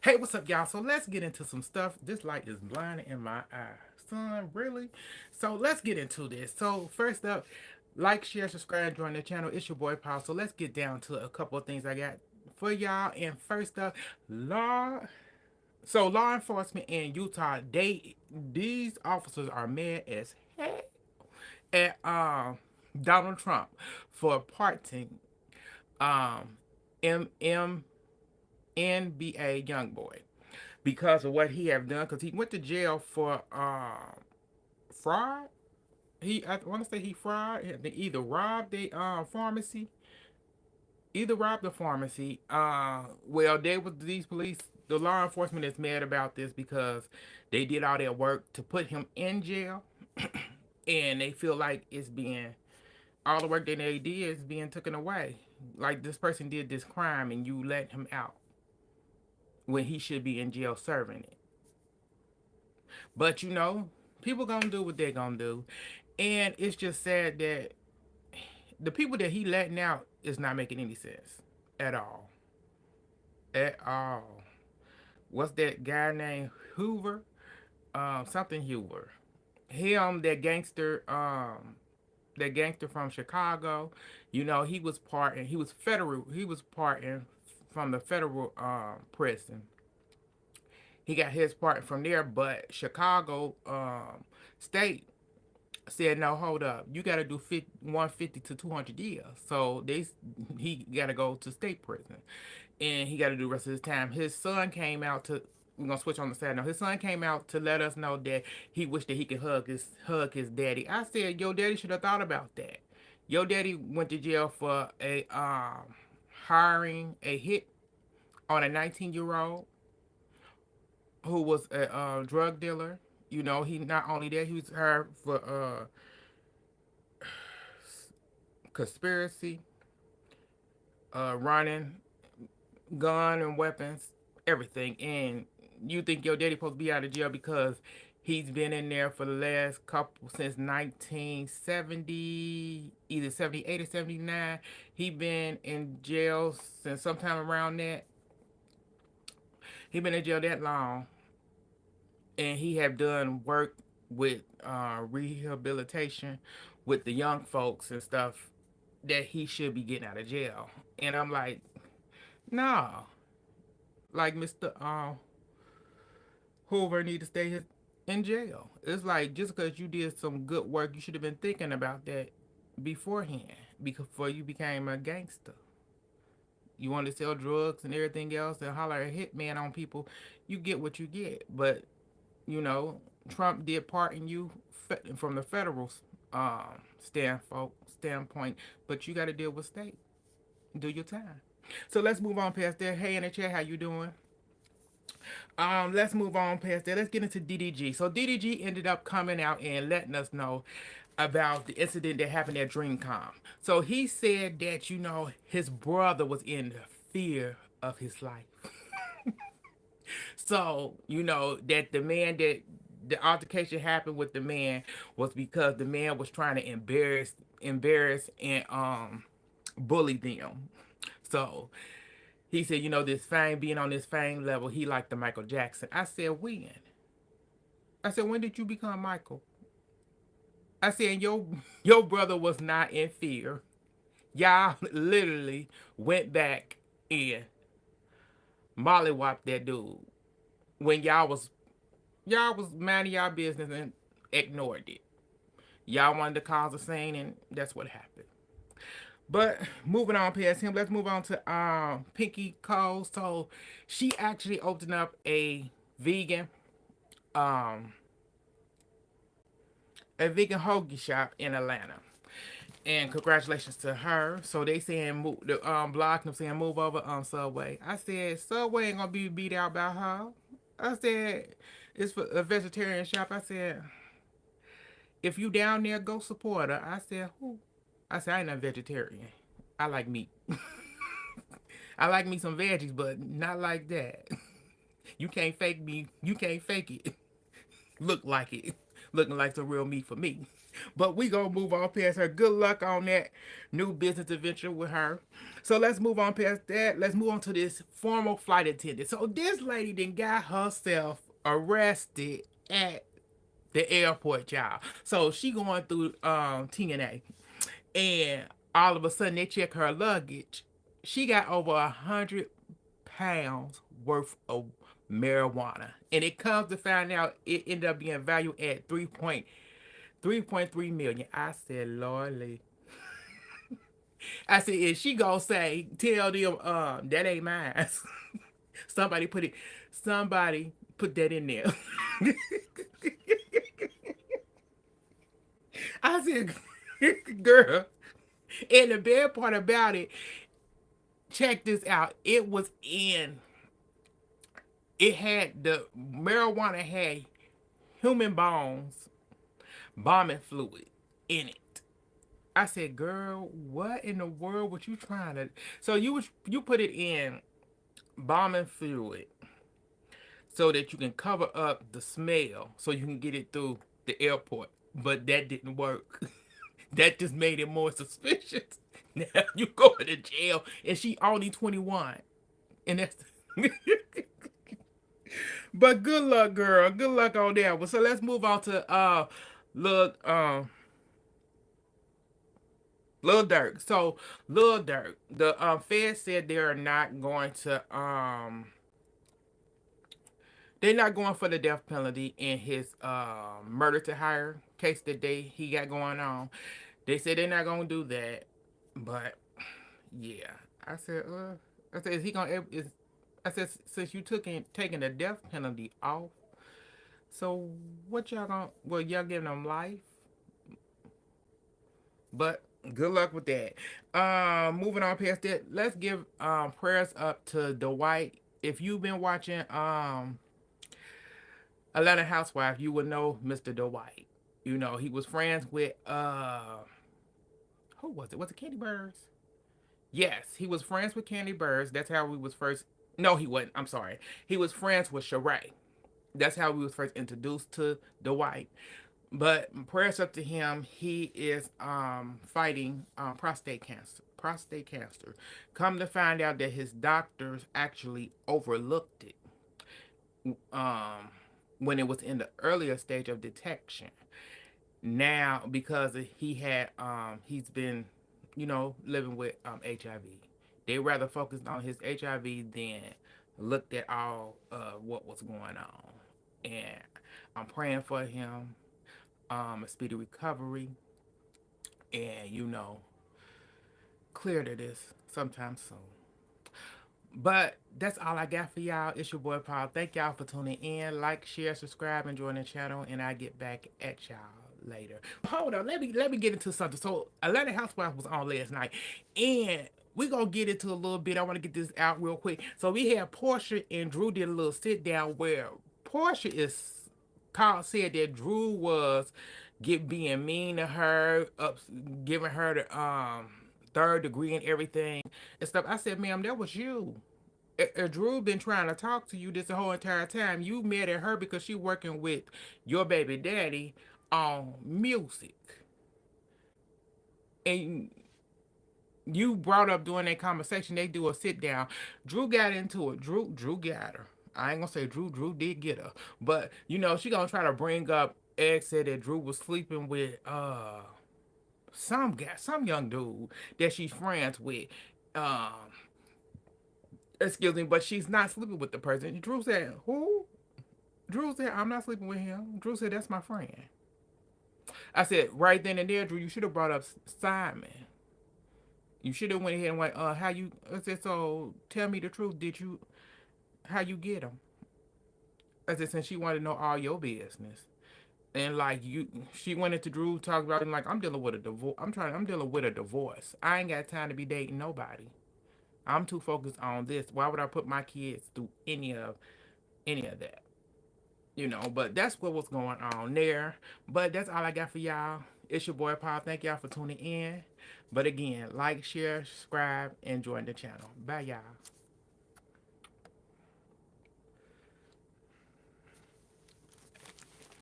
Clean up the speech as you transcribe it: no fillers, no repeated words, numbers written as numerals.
Hey, what's up, y'all? So let's get into some stuff. This light is blinding in my eye. Son, really? So let's get into this. So first up, like, share, subscribe, join the channel. It's your boy Paul. So let's get down to a couple of things I got for y'all. And first up, law. So law enforcement in Utah, these officers are mad as heck at Donald Trump for parting M NBA young boy because of what he have done. Because he went to jail for fraud. I want to say he fraud. They either robbed the pharmacy, either robbed the pharmacy. Well, they was these police. The law enforcement is mad about this because they did all their work to put him in jail, and they feel like it's being all the work that they did is being taken away. Like this person did this crime, and you let him out when he should be in jail serving it. But people gonna do what they gonna do. And it's just sad that the people that he letting out is not making any sense at all. At all. What's that guy named Hoover? Something Hoover. Him, that gangster from Chicago. He was parting. He was federal. He was parting from the federal prison. He got his part from there, but Chicago state said, no, hold up, you got to do 150 to 200 years. So he got to go to state prison, and he got to do the rest of his time. His son came out to. We're gonna switch on the side now. His son came out to let us know that he wished that he could hug his daddy. I said, your daddy should have thought about that. Your daddy went to jail for a hiring a hit on a 19-year-old who was a drug dealer. He not only that, he was hired for conspiracy, running, gun and weapons, everything. And you think your daddy supposed to be out of jail because he's been in there for the last couple since 1970, either 78 or 79. He been in jail since sometime around that. He been in jail that long, and he have done work with rehabilitation with the young folks and stuff that he should be getting out of jail. And I'm like, no, like Mr. Hoover need to in jail. It's like just because you did some good work, you should have been thinking about that beforehand, before you became a gangster. You want to sell drugs and everything else and holler a hitman on people, you get what you get. But you know, Trump did pardon you from the federal standpoint, but you got to deal with state. Do your time. So let's move on past that. Hey, in the chat, how you doing? Let's move on past that. Let's get into DDG. So DDG ended up coming out and letting us know about the incident that happened at DreamCom. So he said that his brother was in fear of his life. So, that the man that the altercation happened with the man was because the man was trying to embarrass and bully them. So he said, this fame, being on this fame level, he liked the Michael Jackson. I said, when? I said, when did you become Michael? I said, your brother was not in fear. Y'all literally went back and mollywopped that dude when y'all was minding y'all business and ignored it. Y'all wanted to cause a scene, and that's what happened. But moving on past him, let's move on to Pinky Cole. So she actually opened up um a vegan hoagie shop in Atlanta. And congratulations to her. So they saying the blog them saying move over on Subway. I said Subway ain't gonna be beat out by her. I said it's for a vegetarian shop. I said if you down there, go support her. I said who? I said I ain't a vegetarian. I like meat. I like me some veggies, but not like that. You can't fake me. You can't fake it. Look like it. looking like the real me for me. But we gonna move on past her. Good luck on that new business adventure with her. So let's move on past that. Let's move on to this formal flight attendant. So this lady then got herself arrested at the airport, y'all. So she going through TNA, and all of a sudden they check her luggage. She got over 100 pounds worth of marijuana, and it comes to find out it ended up being valued at 3.3 million. I said, Lordly. I said, is she gonna say, tell them, that ain't mine? somebody put it, somebody put that in there. I said, girl. And the bad part about it, check this out. It had the marijuana had human bones, bombing fluid in it. I said, girl, what in the world was you trying to? So you put it in bombing fluid so that you can cover up the smell so you can get it through the airport. But that didn't work. That just made it more suspicious. Now you going to jail and she only 21. And that's but good luck, girl. Good luck on that one. So let's move on to Lil Lil Durk. So Lil Durk, the Fed said they are not going to they're not going for the death penalty in his murder to hire case that he got going on. They said they're not gonna do that. But yeah. I said, I said, is he gonna I said, since you taking the death penalty off, so what y'all gonna? Well, y'all giving them life, but good luck with that. Moving on past that, let's give prayers up to Dwight. If you've been watching Atlanta Housewife, you would know Mr. Dwight. You know he was friends with who was it? Was it Candy Birds? Yes, he was friends with Candy Birds. That's how we was first. No, he wasn't. I'm sorry. He was friends with Sheree. That's how we was first introduced to Dwight. But prayers up to him. He is fighting prostate cancer. Prostate cancer. Come to find out that his doctors actually overlooked it when it was in the earlier stage of detection. Now, because he's been, living with HIV. They rather focused on his HIV than looked at all what was going on. And I'm praying for him, a speedy recovery, and clear to this sometime soon. But that's all I got for y'all. It's your boy Paul. Thank y'all for tuning in. Like, share, subscribe, and join the channel. And I get back at y'all later. Hold on, let me get into something. So Atlanta Housewives was on last night, and we gonna get into a little bit. I want to get this out real quick. So we had Portia and Drew did a little sit down where Portia said that Drew was being mean to her, giving her the third degree and everything and stuff. I said, ma'am, that was you. Drew been trying to talk to you this whole entire time. You mad at her because she working with your baby daddy on music. And you brought up during that conversation, they do a sit down. Drew got into it. Drew got her. I ain't gonna say Drew did get her. But she gonna try to bring up Ed said that Drew was sleeping with some guy, some young dude that she's friends with. Um Excuse me, but she's not sleeping with the person. Drew said, who? Drew said, I'm not sleeping with him. Drew said, that's my friend. I said, right then and there, Drew, you should have brought up Simon. You should have went ahead and went, how you, I said, so tell me the truth. How you get him? I said, since she wanted to know all your business. And she went into Drew, talked about it, and I'm dealing with a divorce. I'm dealing with a divorce. I ain't got time to be dating nobody. I'm too focused on this. Why would I put my kids through any of that? But that's what was going on there. But that's all I got for y'all. It's your boy Paul. Thank y'all for tuning in. But again, like, share, subscribe, and join the channel. Bye, y'all.